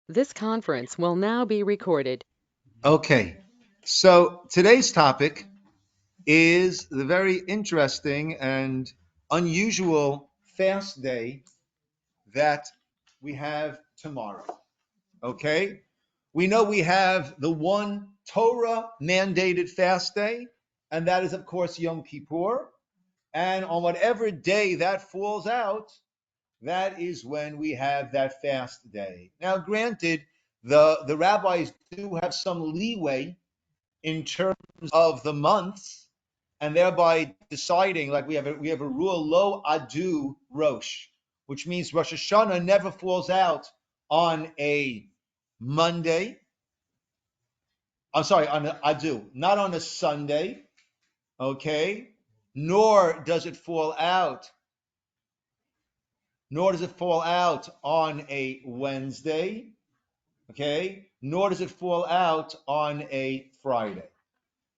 This conference will now be recorded. Okay, so today's topic is the very interesting and unusual fast day that we have tomorrow. Okay, we know we have the one Torah mandated fast day, and that is, of course, Yom Kippur. And on whatever day that falls out, that is when we have that fast day. Now, granted, the rabbis do have some leeway in terms of the months, and thereby deciding, like we have a rule, lo adu rosh, which means Rosh Hashanah never falls out on a Monday. I'm sorry, on an adu, not on a Sunday, okay? Nor does it fall out, nor does it fall out on a Wednesday, okay? Nor does it fall out on a Friday.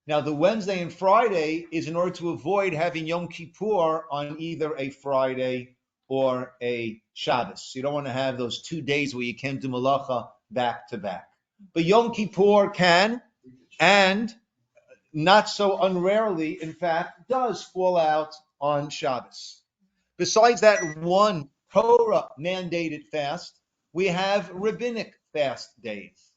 Now, the Wednesday and Friday is in order to avoid having Yom Kippur on either a Friday or a Shabbos. So you don't want to have those 2 days where you can't do malacha back to back. But Yom Kippur can, and not so unrarely, in fact, does fall out on Shabbos. Besides that one Torah mandated fast, we have rabbinic fast days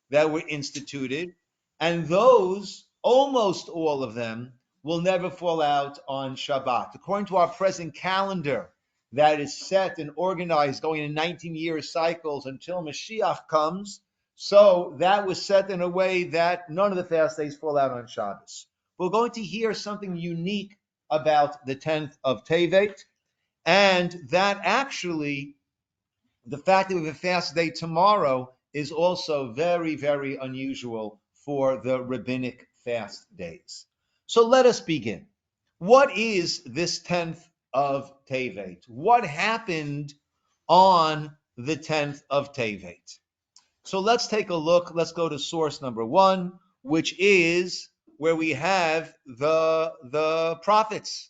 that were instituted, and those, almost all of them, will never fall out on Shabbat. According to our present calendar that is set and organized going in 19-year cycles until Mashiach comes, so that was set in a way that none of the fast days fall out on Shabbos. We're going to hear something unique about the 10th of Tevet, and that actually, the fact that we have a fast day tomorrow is also very, very unusual for the rabbinic fast days. So let us begin. What is this 10th of Tevet? What happened on the 10th of Tevet? So let's take a look. Let's go to source number 1, which is where we have the prophets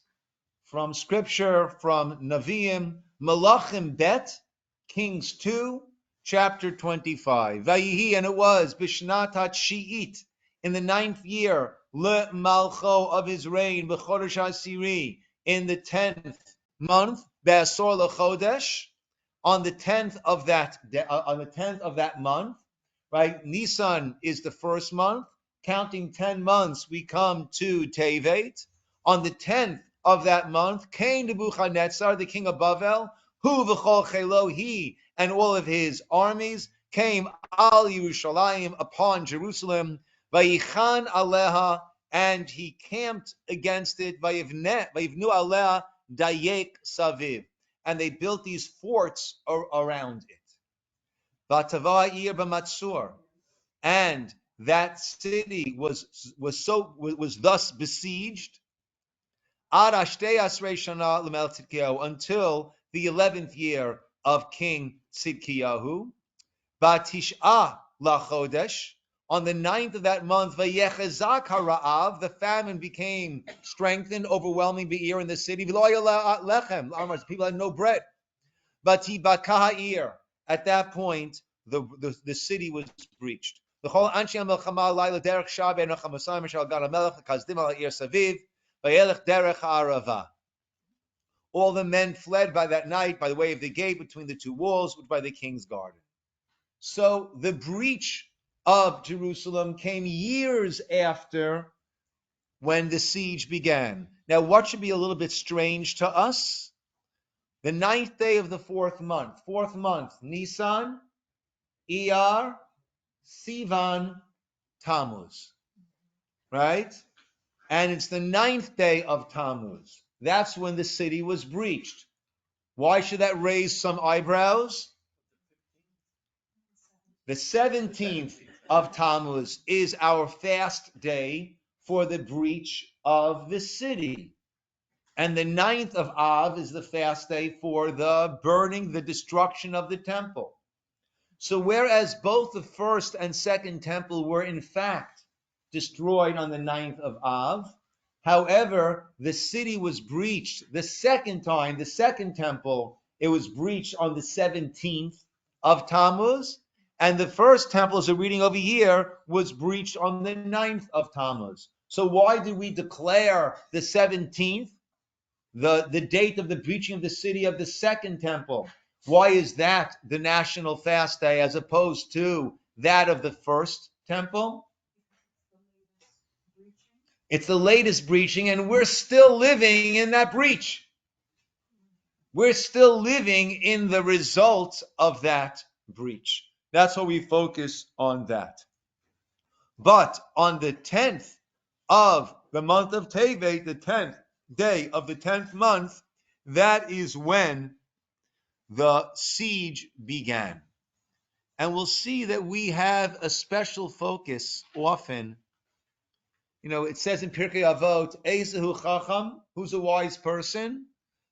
from scripture, from Naviim, Malachim Bet, Kings 2, chapter 25. Vayihi, and it was, Bishnatat Shi'it, in the 9th year, Le Malcho, of his reign, B'chodesh HaSiri, in the 10th month, Be'asor LeChodesh, on the 10th of that month, right? Nisan is the first month. Counting 10 months, we come to Tevet. On the 10th of that month, came Nebuchadnezzar, the king of Bavel, who v'chol chelo, he and all of his armies came al Yerushalayim, upon Jerusalem, vayichan aleha, and he camped against it, vayivnu aleha dayek saviv, and they built these forts around it. Vatava'ir b'matzur, and that city was thus besieged until the 11th year of King Tzidkiyahu. Batish'ah lachodesh, on the 9th of that month, vayechezak hara'av, the famine became strengthened, overwhelming be'ir in the city. Lechem, people had no bread. Batibakaha'ir, at that point, the city was breached. All the men fled by that night by the way of the gate between the two walls, which by the king's garden. So the breach of Jerusalem came years after when the siege began. Now, what should be a little bit strange to us? The 9th day of the 4th month, Nisan, Iyar, Sivan, Tammuz, right? And it's the 9th day of Tammuz. That's when the city was breached. Why should that raise some eyebrows? The 17th of Tammuz is our fast day for the breach of the city. And the 9th of Av is the fast day for the burning, the destruction of the temple. So whereas both the first and second temple were in fact destroyed on the 9th of Av, however, the city was breached the second time, the second temple, it was breached on the 17th of Tammuz, And the first temple, as we're reading over here, was breached on the 9th of Tammuz. So why did we declare the 17th, the date of the breaching of the city of the second temple? Why is that the national fast day as opposed to that of the first temple? It's the latest breaching, and we're still living in that breach. We're still living in the results of that breach. That's why we focus on that. But on the 10th of the month of Tevet, the 10th day of the 10th month, that is when the siege began. And we'll see that we have a special focus often. It says in Pirkei Avot, Ezehu Chacham, who's a wise person.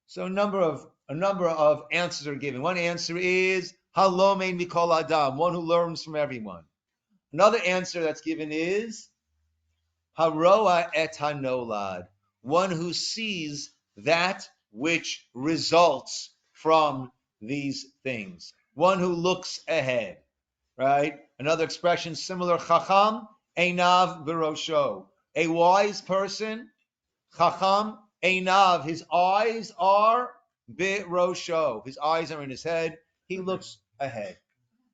So a number of answers are given. One answer is Halomein Mikol Adam, one who learns from everyone. Another answer that's given is Haroa et hanolad, one who sees that which results from these things, one who looks ahead, right? Another expression similar, Chacham einav birosho, a wise person, Chacham einav, his eyes are birosho, his eyes are in his head, he looks ahead.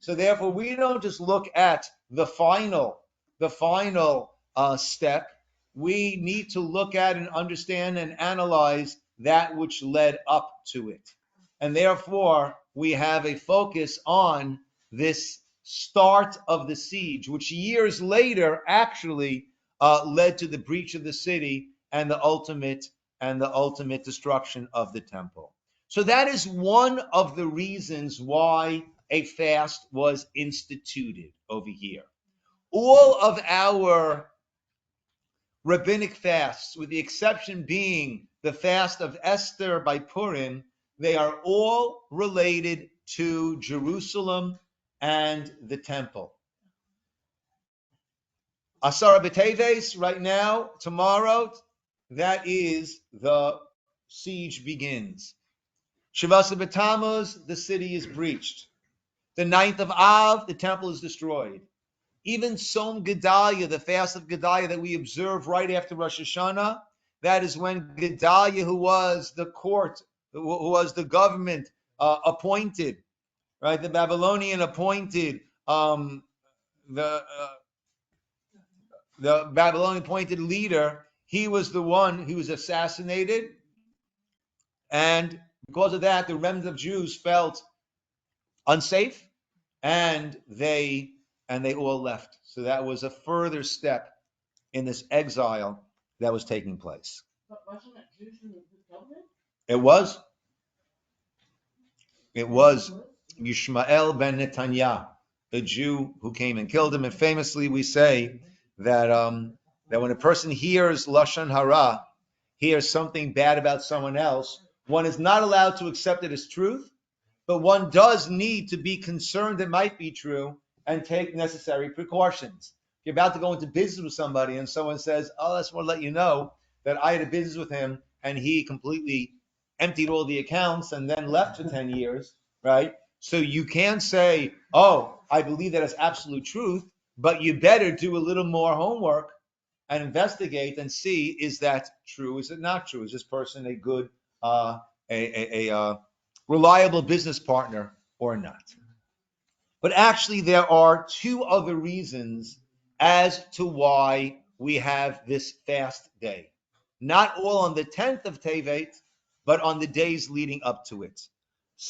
So therefore, we don't just look at the final step. We need to look at and understand and analyze that which led up to it. And therefore, we have a focus on this start of the siege, which years later actually led to the breach of the city and the ultimate destruction of the temple. So that is one of the reasons why a fast was instituted over here. All of our rabbinic fasts, with the exception being the fast of Esther by Purim, they are all related to Jerusalem and the temple. Asara B'Teves, right now, tomorrow, that is the siege begins. Shavasa B'Tammuz, the city is breached. The 9th of Av, the temple is destroyed. Even Som Gedalia, the fast of Gedalia that we observe right after Rosh Hashanah, that is when Gedalia, who was the court, who was the government appointed, right? The Babylonian appointed, the Babylonian appointed leader, he was the one who was assassinated. And because of that, the remnant of Jews felt unsafe, and they all left. So that was a further step in this exile that was taking place. But wasn't that Jews in the government? It was. It was Yishmael ben Netanyah, a Jew who came and killed him. And famously, we say that that when a person hears lashon hara, hears something bad about someone else, one is not allowed to accept it as truth, but one does need to be concerned it might be true and take necessary precautions. If you're about to go into business with somebody and someone says, "Oh, I just want to let you know that I had a business with him and he completely emptied all the accounts and then left for 10 years," right? So you can't say, "Oh, I believe that is absolute truth," but you better do a little more homework and investigate and see, is that true? Is it not true? Is this person a good, reliable business partner or not? But actually, there are two other reasons as to why we have this fast day. Not all on the 10th of Tevet, but on the days leading up to it.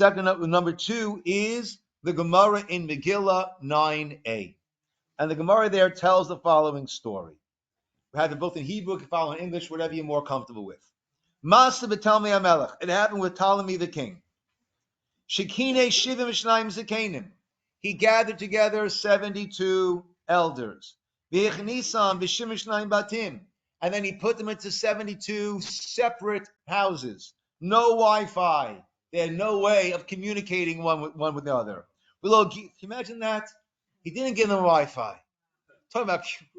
Number two is the Gemara in Megillah 9a. And the Gemara there tells the following story. We have it both in Hebrew, you can follow in English, whatever you're more comfortable with. Masa b'Talmei HaMelech. It happened with Ptolemy the king. Shekine Shivim Shnayim Zakenim. He gathered together 72 elders. V'Yechnisam V'Shim Shnayim Batim. And then he put them into 72 separate houses. No Wi-Fi. They had no way of communicating one with the other. Can you imagine that? He didn't give them Wi-Fi. Talking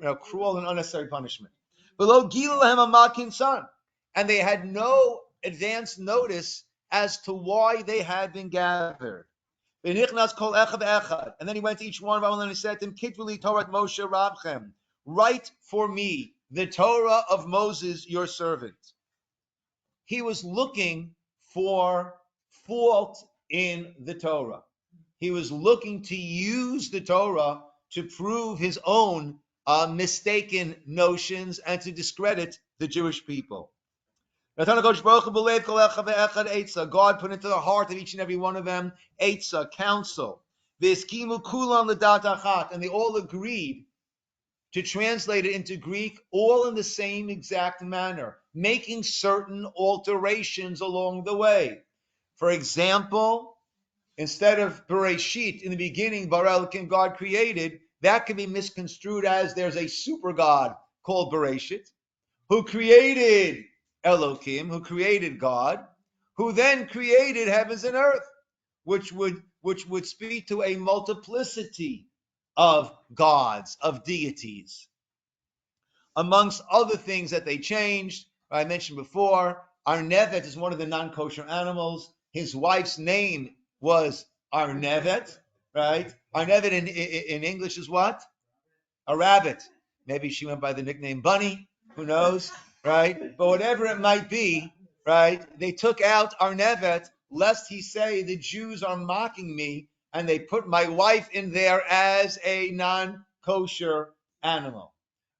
about cruel and unnecessary punishment. Below Gilahem Amakin son. And they had no advance notice as to why they had been gathered. V'nichnas kol echad echad. And then he went to each one of them and he said to him, Kitvuli Torah Moshe Rabchem. Write for me the Torah of Moses, your servant. He was looking for fault in the Torah. He was looking to use the Torah to prove his own mistaken notions and to discredit the Jewish people. God put into the heart of each and every one of them Eitzah, counsel. And they all agreed to translate it into Greek, all in the same exact manner, making certain alterations along the way. For example, instead of Bereshit, in the beginning, Bara Elokim, God created, that can be misconstrued as there's a super God called Bereshit, who created Elokim, who created God, who then created heavens and earth, which would speak to a multiplicity of gods, of deities. Amongst other things that they changed, I mentioned before, Arnevet is one of the non-kosher animals. His wife's name was Arnevet, right? Arnevet in English is what? A rabbit. Maybe she went by the nickname Bunny. Who knows, right? But whatever it might be, right? They took out Arnevet, lest he say the Jews are mocking me, and they put my wife in there as a non-kosher animal,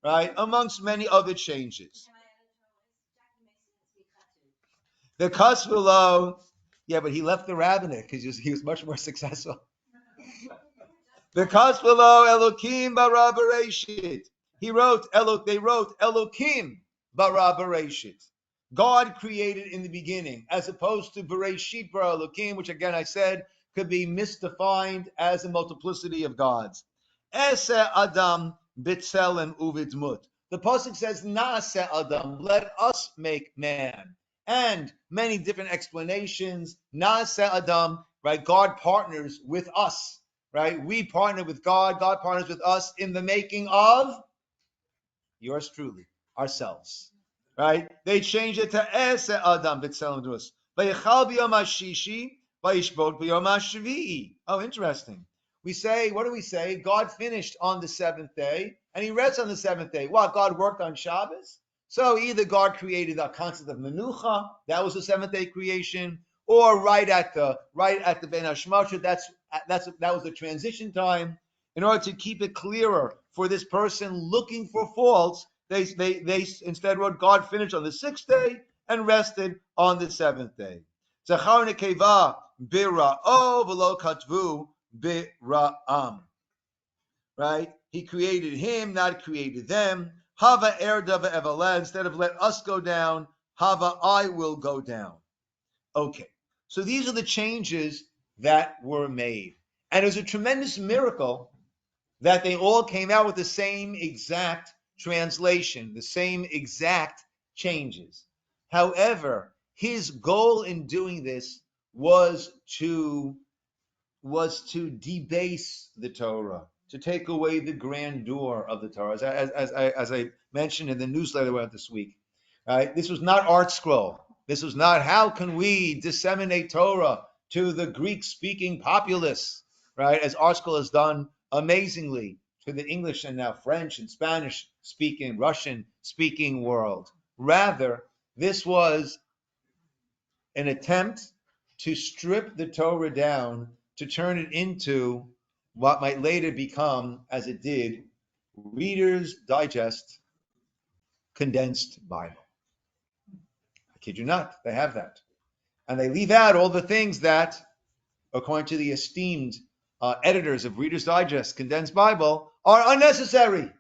right? Amongst many other changes. The Kasvilo, yeah, but he left the rabbinate because he was much more successful. The Kasvilo Elokim bara bereshit. They wrote Elokim bara bereshit. God created in the beginning, as opposed to Bereshit bara Elokim, which again I said could be misdefined as a multiplicity of gods. Ese Adam b'tselem uvidmut. The pasuk says Naaseh Adam, let us make man, and many different explanations. Naaseh Adam, right? God partners with us. Right? We partner with God. God partners with us in the making of yours truly, ourselves. Right? They changed it to Ese Adam b'tselem to us. Vayechal b'yom hashishi, vayishbot b'yom hashvi'i. Oh, interesting. What do we say? God finished on the seventh day, and he rests on the seventh day. What? God worked on Shabbos? So either God created the concept of Menucha, that was the seventh day creation, or right at the Ben Hashmoshe, that was the transition time. In order to keep it clearer for this person looking for faults, they instead wrote God finished on the sixth day and rested on the seventh day. Zachar nekeva bira'o v'lo katvu bira'am. Right? He created him, not created them. Hava erdava evala. Instead of let us go down, Hava I will go down. Okay. So these are the changes that were made. And it was a tremendous miracle that they all came out with the same exact translation, the same exact changes. However, his goal in doing this was to debase the Torah, to take away the grandeur of the Torah. As I mentioned in the newsletter we had this week, right? This was not Art Scroll. This was not how can we disseminate Torah to the Greek-speaking populace, right? As Art Scroll has done amazingly to the English and now French and Spanish-speaking, Russian-speaking world. Rather, this was an attempt to strip the Torah down, to turn it into what might later become, as it did, Reader's Digest condensed Bible. I kid you not, they have that. And they leave out all the things that, according to the esteemed editors of Reader's Digest condensed Bible, are unnecessary.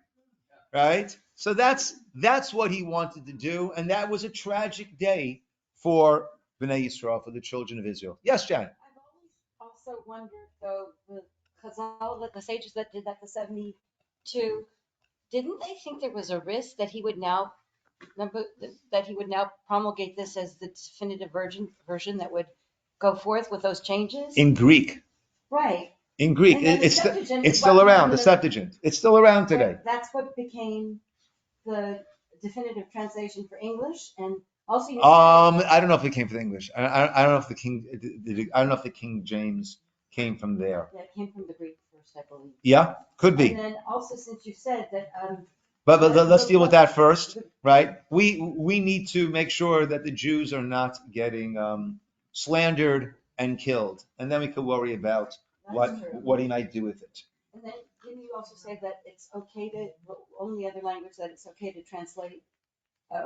Right? So that's what he wanted to do, and that was a tragic day for Bnei Yisrael, for the children of Israel. Yes, Jan? I've always also wondered, though, the Chazal, the sages that did that, the 72, didn't they think there was a risk that he would now promulgate this as the definitive version that would go forth with those changes? In Greek. Right. In Greek. It's still around, the Septuagint. It's still around today. That's what became the definitive translation for English, and also I don't know if it came from English. I don't know if the King James came from there. Yeah, it came from the Greek first, I believe. Yeah, could be. And then also, since you said that, But let's deal with that first, right? We need to make sure that the Jews are not getting slandered and killed, and then we could worry about what he might do with it. And then didn't you also say that it's okay to, only other language that it's okay to translate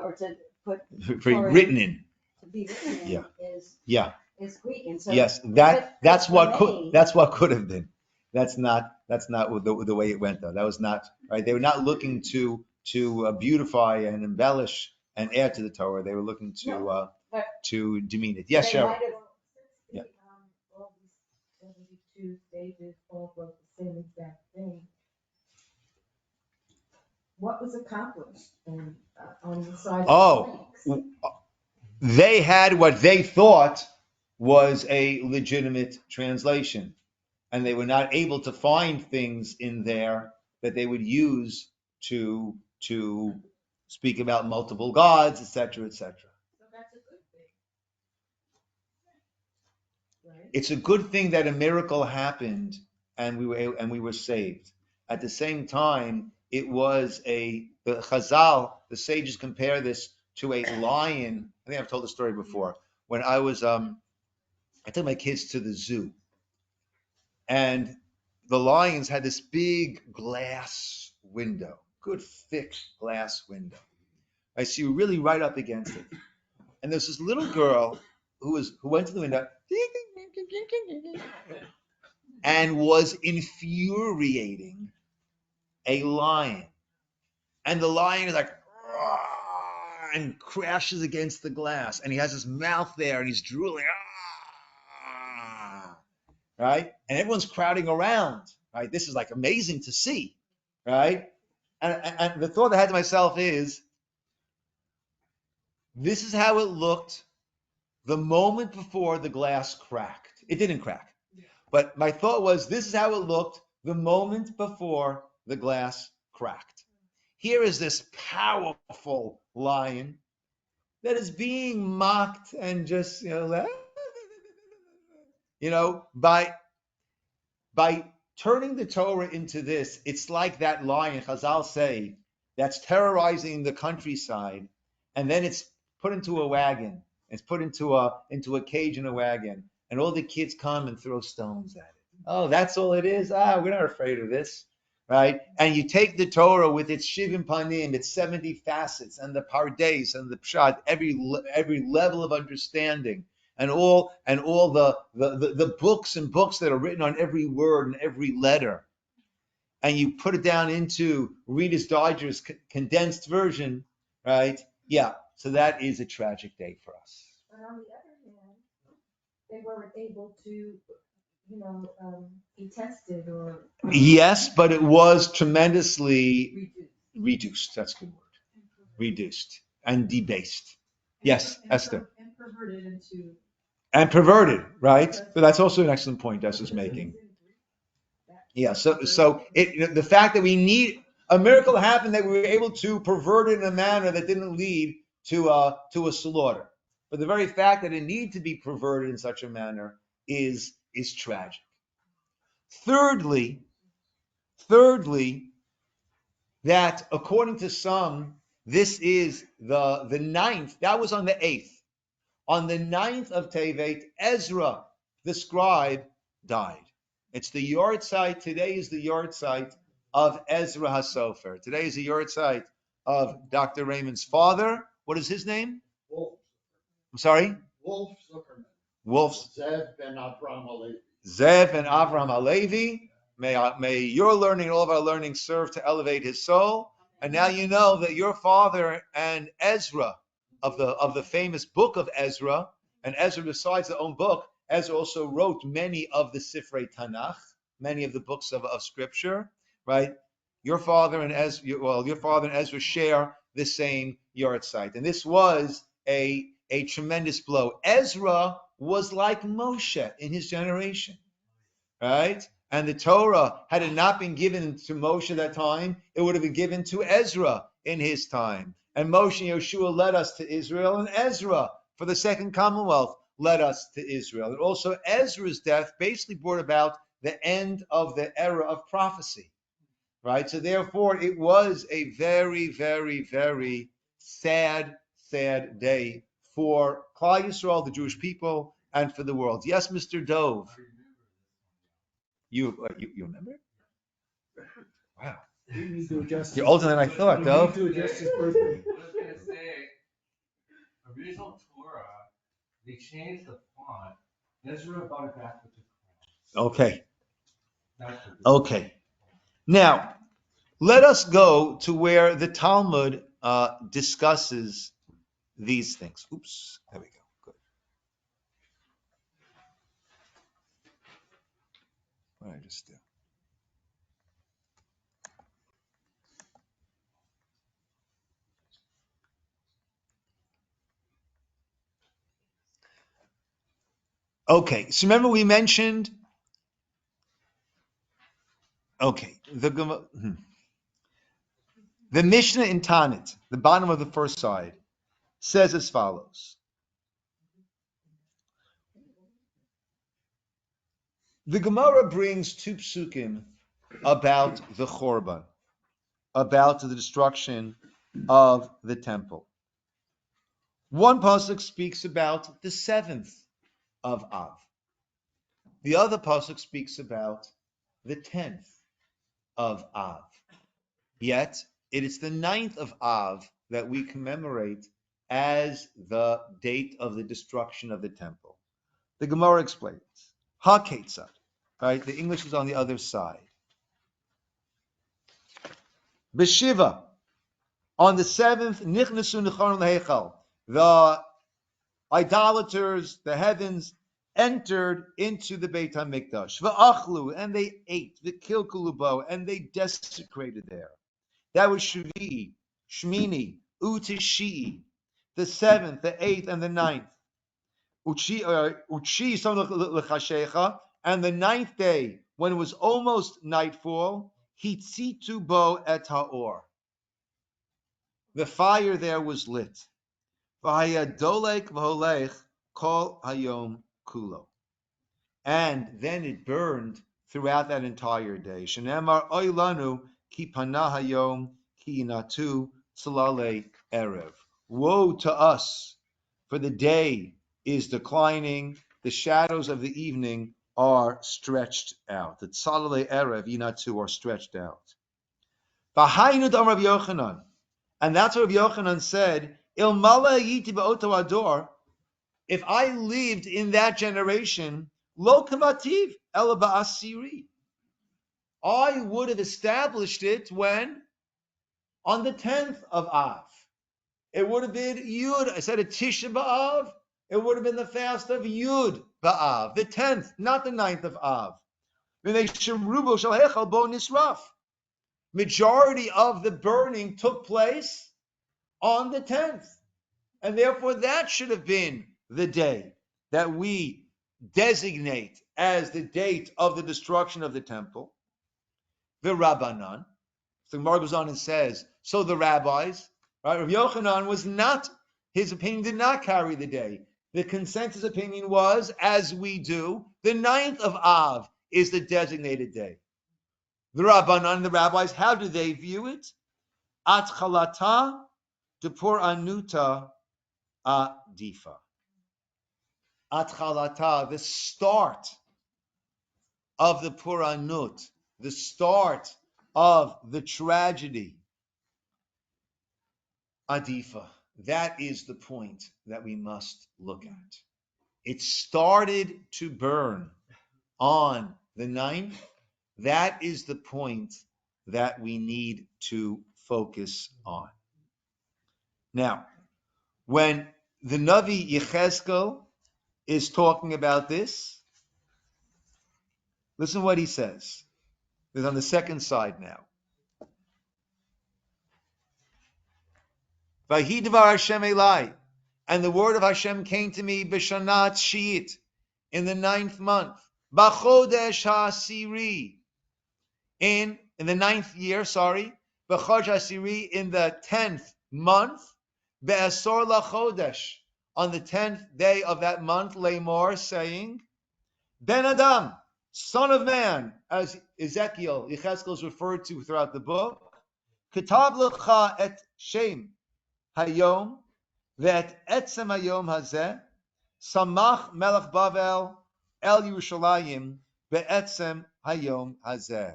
or to put Written in. to be written in Yeah. is Yeah. is Greek, and so Yes, that's what could have been. That's not the way it went though. That was not right. They were not looking to beautify and embellish and add to the Torah. They were looking to demean it. Yes, Cheryl. Yeah. All these 72 stages all wrote the same exact thing. What was accomplished on the side of the planks? They had what they thought was a legitimate translation, and they were not able to find things in there that they would use to speak about multiple gods, etc., etc. So that's a good thing. Right? It's a good thing that a miracle happened and we were saved. At the same time, it was the Chazal, the sages compare this to a lion. I think I've told the story before. When I was I took my kids to the zoo, and the lions had this big glass window, good thick glass window. I see you really right up against it. And there's this little girl who went to the window and was infuriating a lion. And the lion is like, and crashes against the glass. And he has his mouth there and he's drooling. Right? And everyone's crowding around. Right? This is like amazing to see. Right? And the thought I had to myself is, this is how it looked the moment before the glass cracked. It didn't crack. But my thought was, this is how it looked the moment before the glass cracked. Here is this powerful lion that is being mocked and just, by turning the Torah into this. It's like that lion, Chazal say, that's terrorizing the countryside, and then it's put into a wagon. It's put into a cage in a wagon, and all the kids come and throw stones at it. Oh, that's all it is? We're not afraid of this, right? And you take the Torah with its shivim panim, its 70 facets, and the pardes and the pshat, every level of understanding, and all the books and books that are written on every word and every letter, and you put it down into Reader's Digest condensed version, right? Yeah, so that is a tragic day for us. But on the other hand, they weren't able to, be tested or. Yes, but it was tremendously reduced. That's a good word. Reduced and debased. Yes, Esther. And perverted into. And perverted, right? So that's also an excellent point Esther's making. Yeah. So the fact that we need a miracle happened that we were able to pervert it in a manner that didn't lead to a slaughter. But the very fact that it needed to be perverted in such a manner is tragic. Thirdly, that according to some, this is the 9th. That was on the 8th. On the 9th of Tevet, Ezra, the scribe, died. It's the yahrzeit. Today is the yahrzeit of Ezra HaSofer. Today is the yahrzeit of Dr. Raymond's father. What is his name? Wolf. I'm sorry? Wolf Zuckerman. Wolf. Zev ben Avraham Alevi. Zev and Avraham Alevi. May your learning and all of our learning serve to elevate his soul. And now you know that your father and Ezra of the famous book of Ezra, and Ezra, besides the own book, Ezra also wrote many of the Sifrei Tanakh, many of the books of Scripture, right? Your father and Ezra share the same yahrzeit, and this was a tremendous blow. Ezra was like Moshe in his generation, right? And the Torah, had it not been given to Moshe at that time, it would have been given to Ezra in his time. And Moshe and Yeshua led us to Israel and Ezra for the Second Commonwealth led us to Israel. And also Ezra's death basically brought about the end of the era of prophecy, right? So therefore it was a very, very, very sad day for Klal Yisrael, the Jewish people, and for the world. Yes, Mr. Dove. You remember? Wow. You're older than I thought, Dove. I was going to say, original Torah, they changed the font. Ezra brought it back with the Okay. That's what Okay. Now, let us go to where the Talmud discusses these things. Oops. There we go. Good. What did I just do? Okay. So remember we mentioned. Okay. The Mishnah in Tanit, the bottom of the first side, says as follows. The Gemara brings two psukim about the Chorban, about the destruction of the temple. One pasuk speaks about the 7th of Av. The other pasuk speaks about the 10th of Av. Yet, it is the 9th of Av that we commemorate as the date of the destruction of the temple. The Gemara explains. Ha-ketzad, right? The English is on the other side. Beshiva, on the 7th, nichnasu nicharon lehechal. The idolaters, the heathens, entered into the Beit HaMikdash. V'achlu, and they ate. V'kilkulubo, and they desecrated there. That was Shvi, Shmini, Utishi, the 7th, the 8th, and the 9th. And the 9th day, when it was almost nightfall, Hitzitu bo et haor. The fire there was lit. V'hayadolek v'holech kol hayom kulo. And then it burned throughout that entire day. Shenemar oilanu ki panah hayom ki inatu tzalale erev. Woe to us, for the day is declining, the shadows of the evening are stretched out. The tzalale erev, inatu, are stretched out. V'hainu dam Rabbi Yochanan. And that's what Rabbi Yochanan said, Ilmala yiti ba'oto ador, if I lived in that generation, lo kamativ ela ba'asiri. I would have established it when? On the 10th of Av. It would have been Yud. I said a Tisha B'Av. It would have been the fast of Yud B'Av, the 10th, not the 9th of Av. Majority of the burning took place on the 10th. And therefore that should have been the day that we designate as the date of the destruction of the temple. The Rabbanan. So Gemara goes on and says, so the rabbis, right? Rabbi Yochanan was not, his opinion did not carry the day. The consensus opinion was, as we do, the 9th of Av is the designated day. The Rabbanan, the rabbis, how do they view it? Atchalata depor anuta adifa. Atchalata, the start of the Puranut, the start of the tragedy. Adifa, that is the point that we must look at. It started to burn on the 9th. That is the point that we need to focus on. Now, when the Navi Yechezkel is talking about this, listen what he says. It's on the second side now. Vayidvar Hashem Elai, and the word of Hashem came to me b'shanat shiit, in the 9th month, b'chodesh ha'asiri, in the 9th year, b'chodesh ha'asiri, in the 10th month, be'asor lachodesh, on the 10th day of that month, Lamor, saying, Ben Adam, son of man, as Yechezkel is referred to throughout the book, Kitab lecha et shem hayom ve'et etzem hayom hazeh samach melech Bavel el Yerushalayim be'etzem hayom hazeh.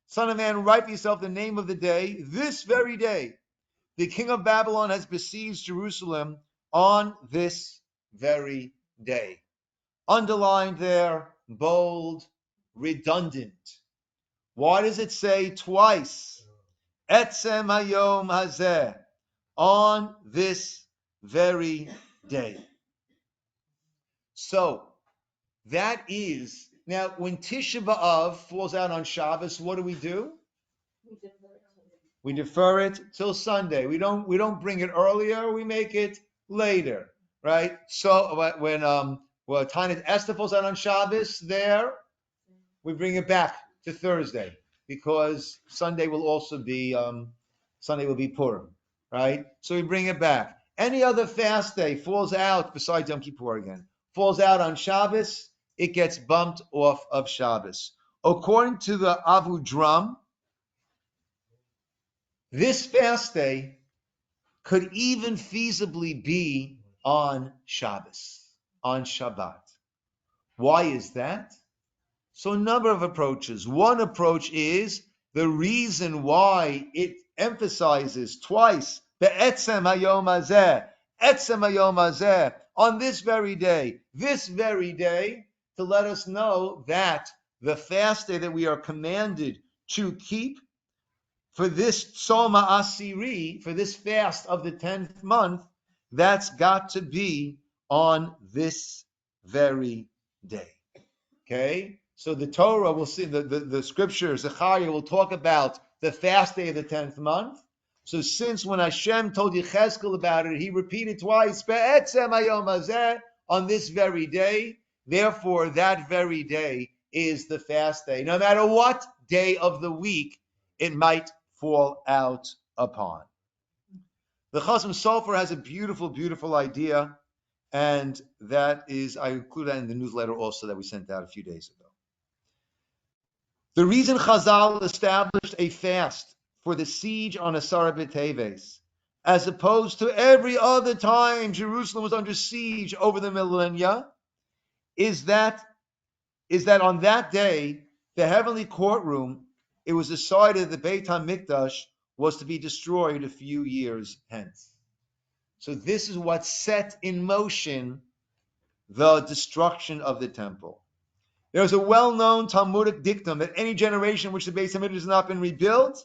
Son of man, write for yourself the name of the day. This very day, the king of Babylon has besieged Jerusalem on this very day. Underlined there, bold, redundant. Why does it say twice? Etzem hayom hazeh, on this very day. So, that is, now when Tisha B'Av falls out on Shabbos, what do? We defer it till Sunday. We don't bring it earlier, we make it later, right? So when Tiny Esther falls out on Shabbos, there we bring it back to Thursday because Sunday will also be Purim, right? So we bring it back. Any other fast day falls out besides Yom Kippur again, falls out on Shabbos, it gets bumped off of Shabbos. According to the Avu-Dram, this fast day could even feasibly be on Shabbos, on Shabbat. Why is that? So a number of approaches. One approach is the reason why it emphasizes twice, be'etzem hayom hazeh, etzem hayom hazeh, on this very day, to let us know that the fast day that we are commanded to keep for this Tzoma Asiri, for this fast of the 10th month, that's got to be on this very day. Okay? So the Torah will see, the scripture, Zechariah will talk about the fast day of the 10th month. So since when Hashem told Yechezkel about it, he repeated twice, Be'etzem hayom hazeh, on this very day, therefore that very day is the fast day. No matter what day of the week it might fall out upon. The Chasam Sofer has a beautiful, beautiful idea, and that is, I include that in the newsletter also that we sent out a few days ago. The reason Chazal established a fast for the siege on Asara B'Teves, as opposed to every other time Jerusalem was under siege over the millennia, is that on that day, the heavenly courtroom, it was decided that Beit HaMikdash was to be destroyed a few years hence. So this is what set in motion the destruction of the temple. There's a well-known Talmudic dictum that any generation in which the Beit HaMikdash has not been rebuilt,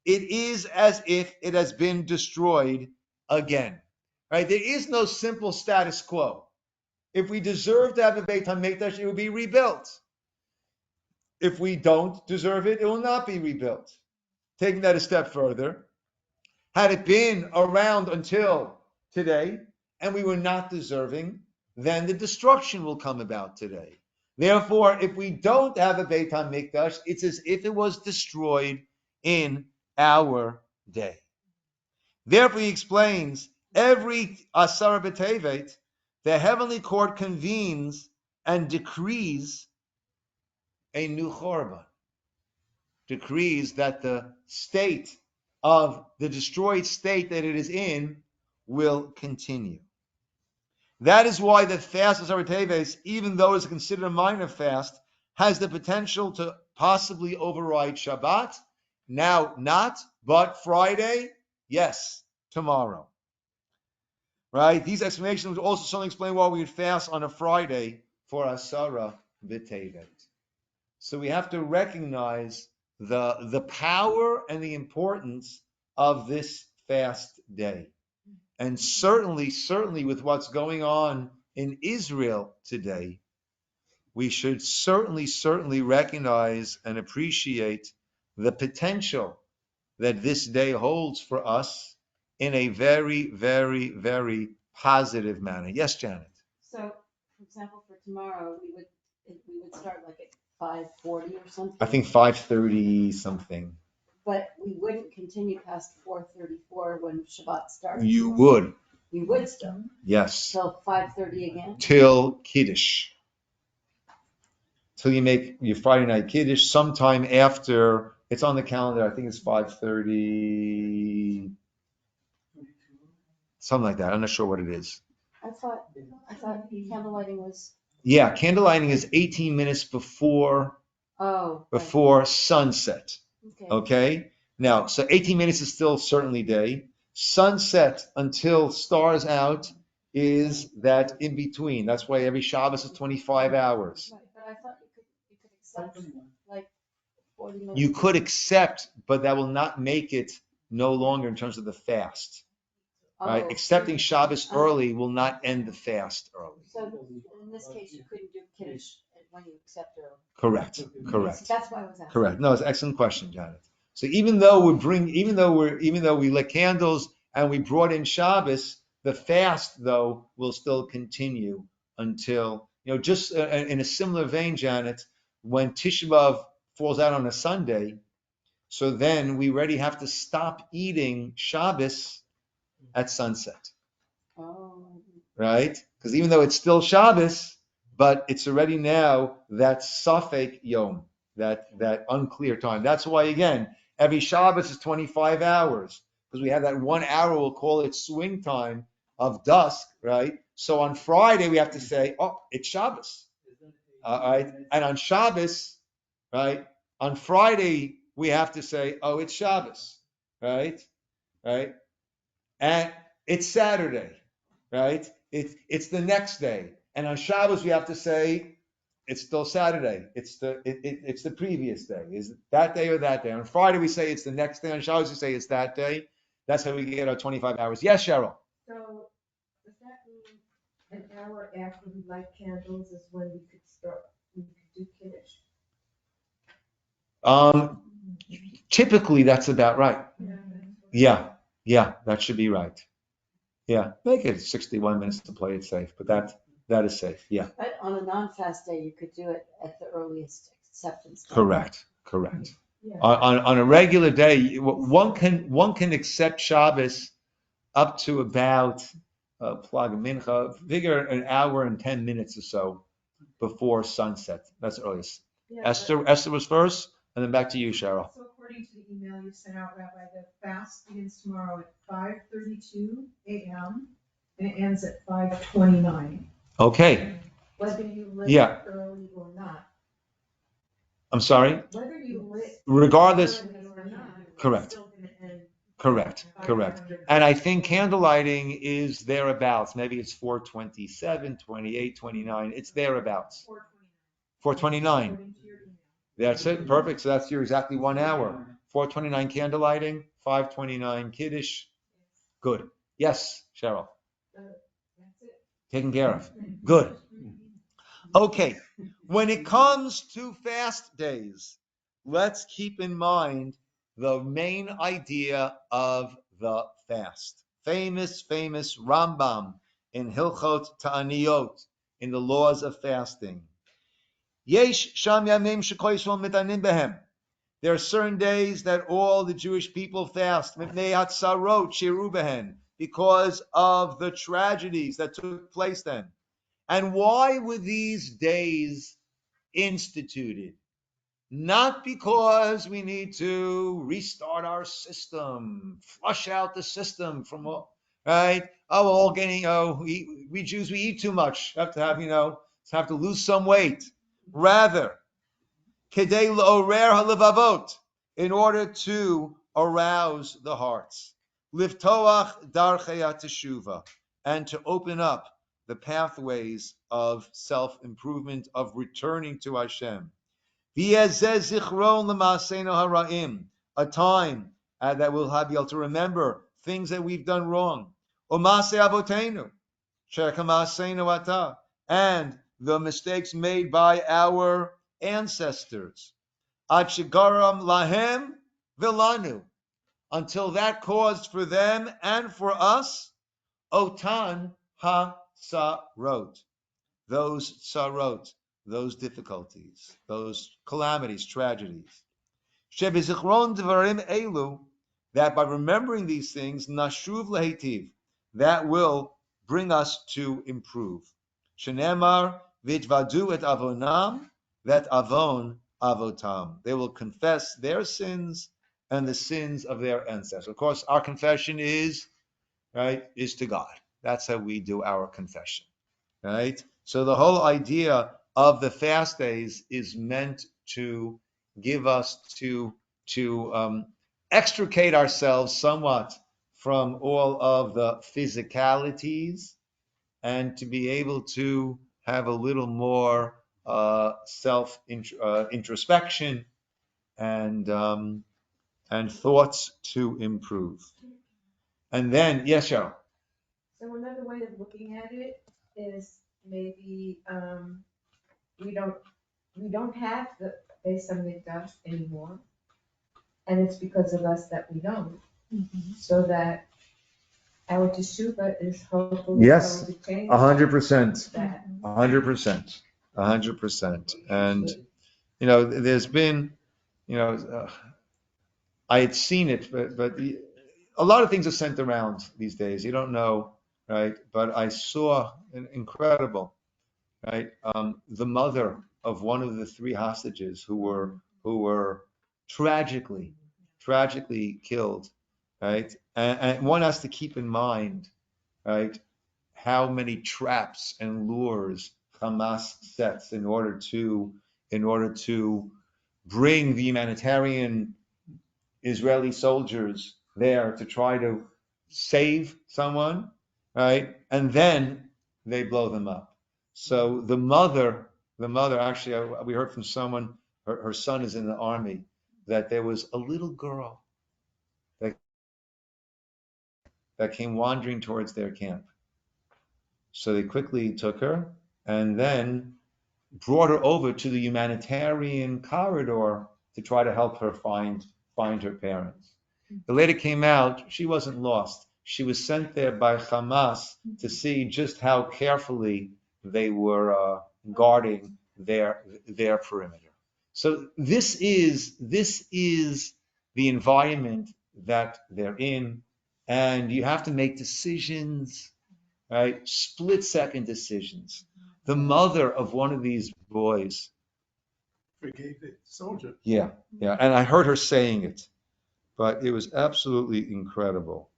it is as if it has been destroyed again. Right? There is no simple status quo. If we deserve to have a Beit HaMikdash, it will be rebuilt. If we don't deserve it, it will not be rebuilt. Taking that a step further, had it been around until today, and we were not deserving, then the destruction will come about today. Therefore, if we don't have a Beit HaMikdash, it's as if it was destroyed in our day. Therefore, he explains, every Asara B'Tevet, the heavenly court convenes and decrees a new Chorban. Decrees that the state of the destroyed state that it is in will continue. That is why the fast of Asara B'Teves, even though it's considered a minor fast, has the potential to possibly override Shabbat. Now not, but Friday, yes, tomorrow. Right? These explanations would also certainly explain why we would fast on a Friday for Asara B'Tevet. So we have to recognize the power and the importance of this fast day. And certainly with what's going on in Israel today, we should certainly recognize and appreciate the potential that this day holds for us in a very, very, very positive manner. Yes, Janet? So, for example, for tomorrow, we would start like at 5:40 or something. I think 5:30 something. But we wouldn't continue past 4:34 when Shabbat starts. You would. You would still, Yes. till 5:30 again? Till Kiddush. Till you make your Friday night Kiddush. Sometime after, it's on the calendar, I think it's 5:30, something like that. I'm not sure what it is. I thought candle lighting was, Yeah, candle lighting is 18 minutes before right. sunset. Okay. Okay? Now, so 18 minutes is still certainly day. Sunset until stars out is that in between. That's why every Shabbos is 25 hours. Right, but I thought you could accept like 40 minutes. You could accept, but that will not make it no longer in terms of the fast. Right? Oh. Accepting Shabbos early will not end the fast early. So in this case, you couldn't do Kiddush when you accept early. Correct. Correct. That's why I was asking. Correct. No, it's an excellent question, Janet. So even though we lit candles and we brought in Shabbos, the fast though will still continue until, just in a similar vein, Janet, when Tisha B'Av falls out on a Sunday, so then we already have to stop eating Shabbos at sunset, Oh. right? Because even though it's still Shabbos, but it's already now that Safek Yom, that unclear time. That's why, again, every Shabbos is 25 hours, because we have that 1 hour, we'll call it swing time of dusk, right? So on Friday, we have to say, oh, it's Shabbos, right? And on Shabbos, right? On Friday, we have to say, oh, it's Shabbos, right? Right? And it's Saturday, right? It's the next day. And on Shabbos, we have to say, it's still Saturday. It's the previous day. Is it that day or that day? On Friday, we say it's the next day. On Shabbos, we say it's that day. That's how we get our 25 hours. Yes, Cheryl? So does that mean an hour after we light candles is when we could do Kiddush? Typically, that's about right. Yeah. Yeah, that should be right. Yeah, make it 61 minutes to play it safe, but that is safe. Yeah. But on a non-fast day, you could do it at the earliest acceptance day. Correct. Yeah. On a regular day, one can accept Shabbos up to about Plag Mincha, figure an hour and 10 minutes or so before sunset. That's earliest. Yeah, Esther was first, and then back to you, Cheryl. So according to the email you sent out, Rabbi, the fast begins tomorrow at 5:32 a.m. and it ends at 5:29. Okay. Whether you lit Yeah. early or not. I'm sorry? Whether you lit Regardless. early or not. Correct. It's still gonna end. Correct. And I think candle lighting is thereabouts. Maybe it's 4:27, 28, 29. It's thereabouts. 4:29. According to your email. That's it. Perfect. So that's your exactly 1 hour. 4:29 candle lighting, 5:29 Kiddush. Good. Yes, Cheryl. That's it. Taken care of. Good. Okay. When it comes to fast days, let's keep in mind the main idea of the fast. Famous Rambam in Hilchot Ta'aniyot, in the laws of fasting. Yesh sham yamim shekoy yisrael mitanim behem. There are certain days that all the Jewish people fast, mipnei hatzarot shiru behen, because of the tragedies that took place then. And why were these days instituted? Not because we need to restart our system, flush out the system from all, right? Oh, we're all getting, we Jews, we eat too much. Have to lose some weight. Rather, kedei l'orer halevavot, in order to arouse the hearts. Liftoach darchei teshuva, and to open up the pathways of self-improvement, of returning to Hashem. A time that we'll be able to remember things that we've done wrong. And the mistakes made by our ancestors. Lahem vilanu, until that caused for them and for us otan ha-sarot, those sarot, those difficulties, those calamities, tragedies. Shebezichron dvarim elu, that by remembering these things, nashuv lehetiv, that will bring us to improve. Shenemar vitvadu et avonam, vet avon avotam. They will confess their sins and the sins of their ancestors. Of course, our confession is to God. That's how we do our confession, right? So the whole idea of the fast days is meant to give us to extricate ourselves somewhat from all of the physicalities and to be able to have a little more self introspection and thoughts to improve. And then, yes, Cheryl. So another way of looking at it is maybe we don't have the Beis Hamikdash anymore, and it's because of us that we don't. So that our teshuva is hopefully Yes, going to change 100%, that. 100%, 100%. And there's been, I had seen it, but a lot of things are sent around these days. You don't know, right? But I saw an incredible, right? The mother of one of the three hostages who were tragically killed, right? And one has to keep in mind, right, how many traps and lures Hamas sets in order to bring the humanitarian Israeli soldiers there to try to save someone, right? And then they blow them up. So the mother, actually, we heard from someone, her son is in the army, that there was a little girl that came wandering towards their camp. So they quickly took her and then brought her over to the humanitarian corridor to try to help her find her parents. The later came out, she wasn't lost. She was sent there by Hamas to see just how carefully they were guarding their perimeter. So this is the environment that they're in, and you have to make decisions, right? Split-second decisions. The mother of one of these boys Forgave the soldier. Yeah, and I heard her saying it, but it was absolutely incredible.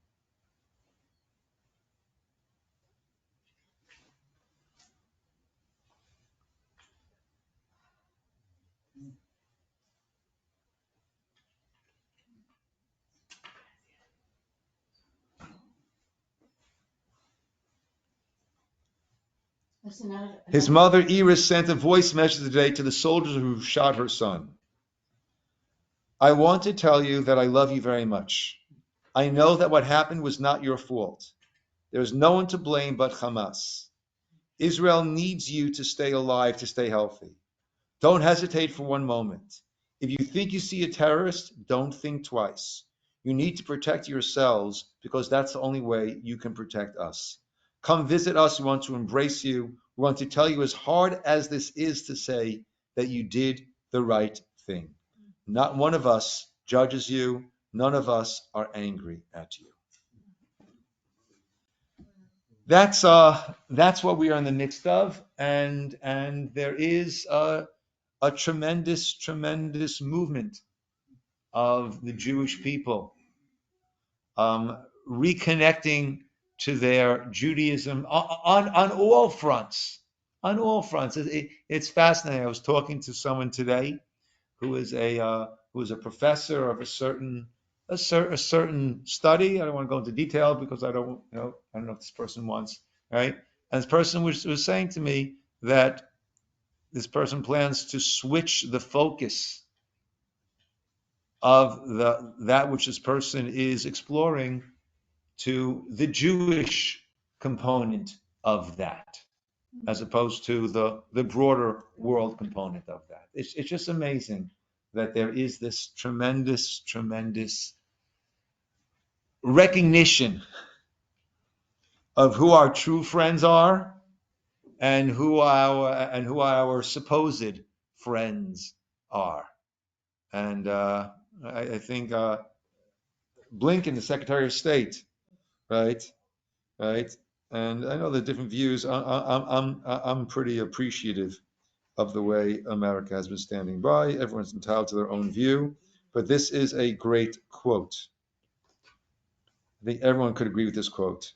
His mother, Iris, sent a voice message today to the soldiers who shot her son. I want to tell you that I love you very much. I know that what happened was not your fault. There is no one to blame but Hamas. Israel needs you to stay alive, to stay healthy. Don't hesitate for one moment. If you think you see a terrorist, don't think twice. You need to protect yourselves because that's the only way you can protect us. Come visit us. We want to embrace you. We want to tell you, as hard as this is to say, that you did the right thing. Not one of us judges you. None of us are angry at you. That's what we are in the midst of, and there is a tremendous movement of the Jewish people reconnecting to their Judaism on all fronts. On all fronts, it's fascinating. I was talking to someone today who is a professor of a certain study. I don't want to go into detail because I don't know if this person wants, right? And this person was saying to me that this person plans to switch the focus of that which this person is exploring to the Jewish component of that, as opposed to the broader world component of that. It's just amazing that there is this tremendous recognition of who our true friends are and who our supposed friends are. And I think Blinken, the Secretary of State, right, right? And I know the different views. I'm pretty appreciative of the way America has been standing by. Everyone's entitled to their own view, but this is a great quote. I think everyone could agree with this quote.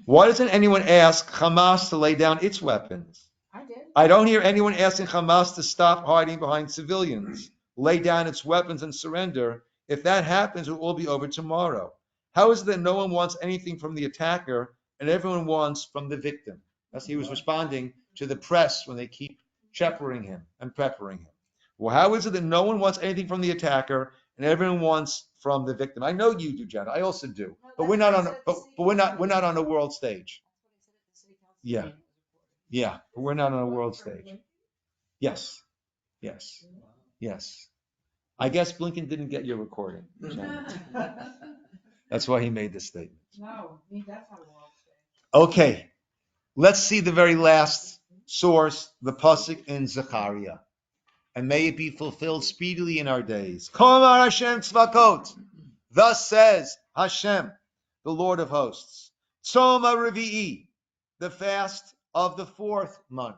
Why doesn't anyone ask Hamas to lay down its weapons? I did. I don't hear anyone asking Hamas to stop hiding behind civilians, lay down its weapons and surrender. If that happens, it will all be over tomorrow. How is it that no one wants anything from the attacker and everyone wants from the victim? As he was responding to the press when they keep shepherding him and peppering him. Well, how is it that no one wants anything from the attacker and everyone wants from the victim? I know you do, Jenna. I also do. But we're not on a, but we're not on a world stage. Yeah. Yeah, but we're not on a world stage. Yes, yes, yes. I guess Blinken didn't get your recording. That's why he made this statement. No, that's on the wrong stage. Okay, let's see the very last source, the pasuk in Zechariah, and may it be fulfilled speedily in our days. Komar Hashem Tzvakot. Thus says Hashem, the Lord of hosts. Tzoma Revi'i, the fast of the 4th month.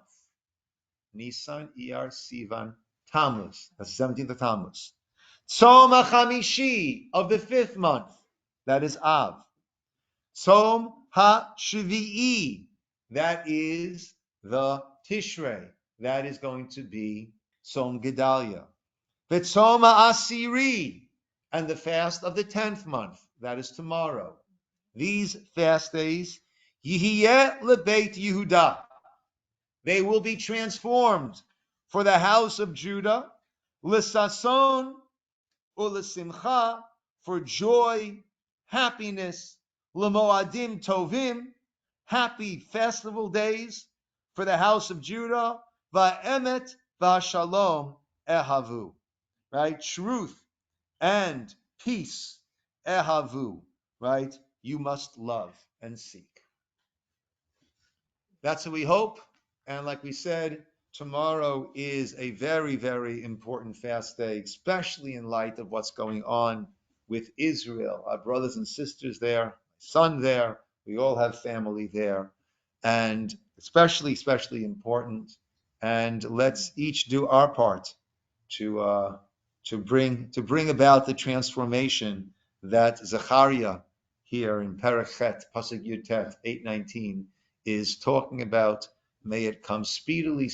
Nisan, Iyar, Sivan, Tammuz. That's the 17th of Tammuz. Tzom HaChamishi of the 5th month. That is Av. Tzom HaShvi'i. That is the Tishrei. That is going to be Tzom Gedalia. V'Tzom HaAsiri. And the fast of the 10th month. That is tomorrow. These fast days, Yihiyeh LeBeit Yehuda. They will be transformed for the house of Judah, l'sason u'lesimcha, for joy, happiness, l'moadim tovim, happy festival days for the house of Judah, va'emet va'shalom ehavu, right? Truth and peace, ehavu, right? You must love and seek. That's what we hope. And like we said, tomorrow is a very, very important fast day, especially in light of what's going on with Israel. Our brothers and sisters there, my son there, we all have family there. And especially important. And let's each do our part to bring about the transformation that Zechariah here in Perek Chet, Pasuk Yud Tet, 8:19, is talking about. May it come speedily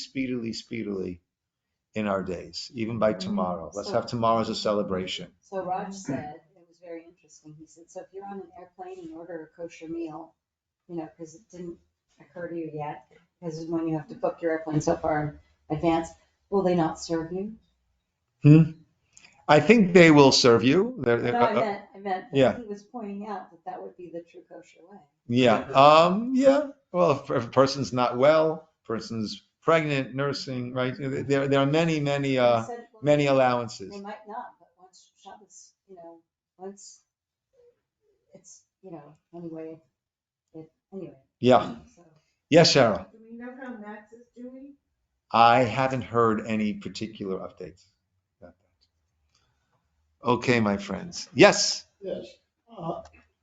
in our days, even by tomorrow. Let's have tomorrow as a celebration. So Raj said, it was very interesting. He said, so if you're on an airplane and you order a kosher meal, because it didn't occur to you yet, because when you have to book your airplane so far in advance, will they not serve you? I think they will serve you. No, I meant yeah. He was pointing out that would be the true kosher way. Yeah. Yeah. Well, if a person's not well, person's pregnant, nursing, right? There are many allowances. They might not, but once Shabbos, once it's, anyway. Yeah. So. Yes, Cheryl. Do we know how Max is doing? I haven't heard any particular updates about that. Okay, my friends. Yes. Yes,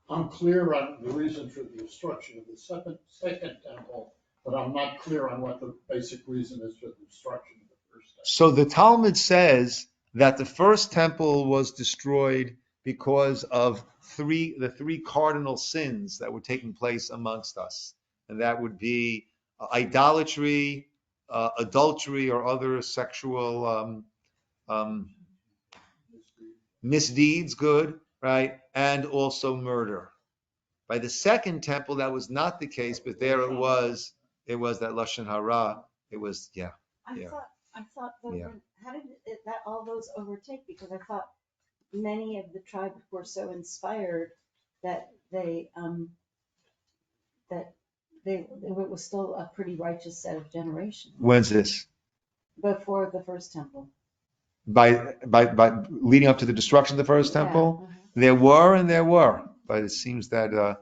I'm clear on the reason for the destruction of the second temple, but I'm not clear on what the basic reason is for the destruction of the first temple. So the Talmud says that the first temple was destroyed because of the three cardinal sins that were taking place amongst us. And that would be idolatry, adultery, or other sexual misdeeds, good, right? And also murder. By the second temple, that was not the case, but there it was that Lashon Hara. It was, yeah. I thought how did that all those overtake? Because I thought many of the tribe were so inspired that it was still a pretty righteous set of generations. When's this? Before the first temple. By leading up to the destruction of the first temple? Uh-huh. There were, but it seems that